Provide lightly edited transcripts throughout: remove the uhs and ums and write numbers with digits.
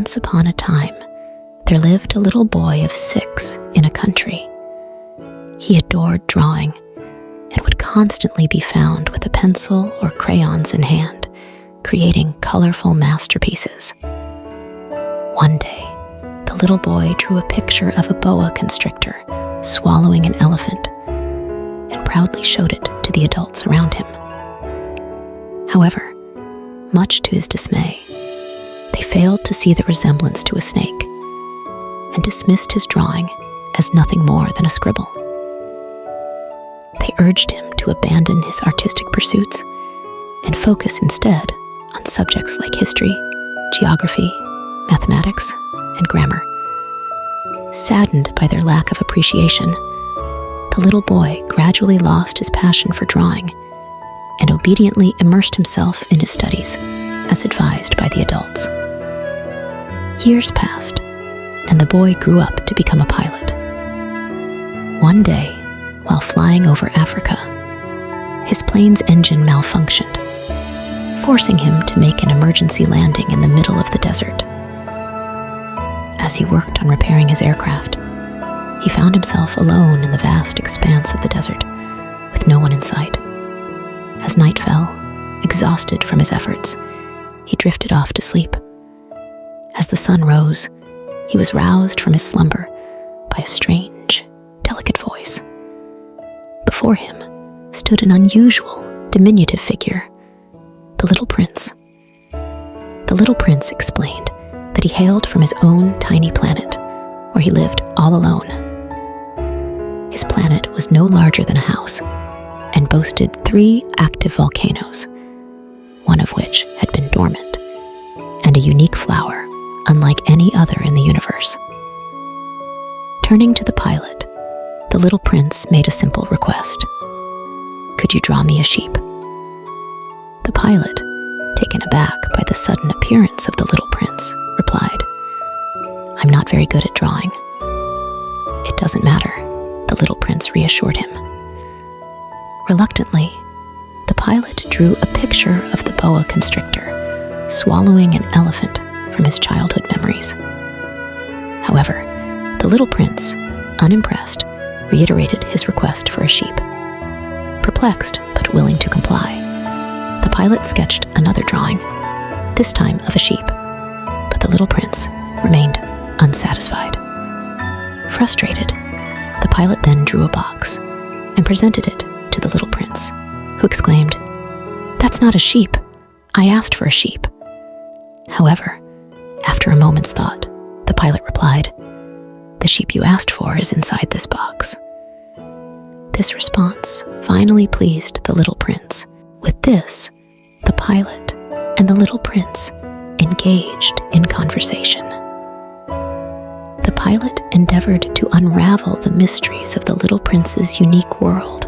Once upon a time, there lived a little boy of 6 in a country. He adored drawing and would constantly be found with a pencil or crayons in hand, creating colorful masterpieces. One day, the little boy drew a picture of a boa constrictor swallowing an elephant and proudly showed it to the adults around him. However, much to his dismay, they failed to see the resemblance to a snake and dismissed his drawing as nothing more than a scribble. They urged him to abandon his artistic pursuits and focus instead on subjects like history, geography, mathematics, and grammar. Saddened by their lack of appreciation, the little boy gradually lost his passion for drawing and obediently immersed himself in his studies, as advised by the adults. Years passed, and the boy grew up to become a pilot. One day, while flying over Africa, his plane's engine malfunctioned, forcing him to make an emergency landing in the middle of the desert. As he worked on repairing his aircraft, he found himself alone in the vast expanse of the desert, with no one in sight. As night fell, exhausted from his efforts, he drifted off to sleep. As the sun rose, he was roused from his slumber by a strange, delicate voice. Before him stood an unusual, diminutive figure, the little prince. The little prince explained that he hailed from his own tiny planet, where he lived all alone. His planet was no larger than a house and boasted 3 active volcanoes, one of which had been dormant, and a unique flower unlike any other in the universe. Turning to the pilot, the little prince made a simple request. "Could you draw me a sheep?" The pilot, taken aback by the sudden appearance of the little prince, replied, "I'm not very good at drawing." "It doesn't matter," the little prince reassured him. Reluctantly, the pilot drew a picture of the boa constrictor swallowing an elephant from his childhood memories. However, the little prince, unimpressed, reiterated his request for a sheep. Perplexed but willing to comply, the pilot sketched another drawing, this time of a sheep, but the little prince remained unsatisfied. Frustrated, the pilot then drew a box and presented it to the little prince, who exclaimed, "That's not a sheep. I asked for a sheep." However, after a moment's thought, the pilot replied, "The sheep you asked for is inside this box." This response finally pleased the little prince. With this, the pilot and the little prince engaged in conversation. The pilot endeavored to unravel the mysteries of the little prince's unique world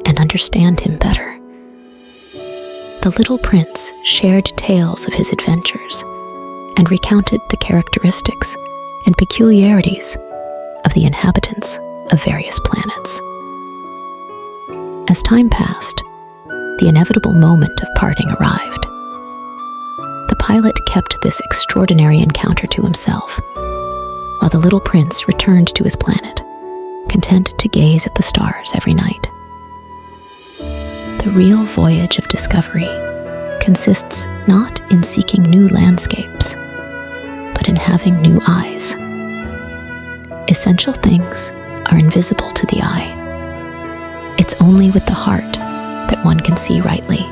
and understand him better. The little prince shared tales of his adventures and recounted the characteristics and peculiarities of the inhabitants of various planets. As time passed, the inevitable moment of parting arrived. The pilot kept this extraordinary encounter to himself, while the little prince returned to his planet, content to gaze at the stars every night. The real voyage of discovery consists not in seeking new landscapes, but in having new eyes. Essential things are invisible to the eye. It's only with the heart that one can see rightly.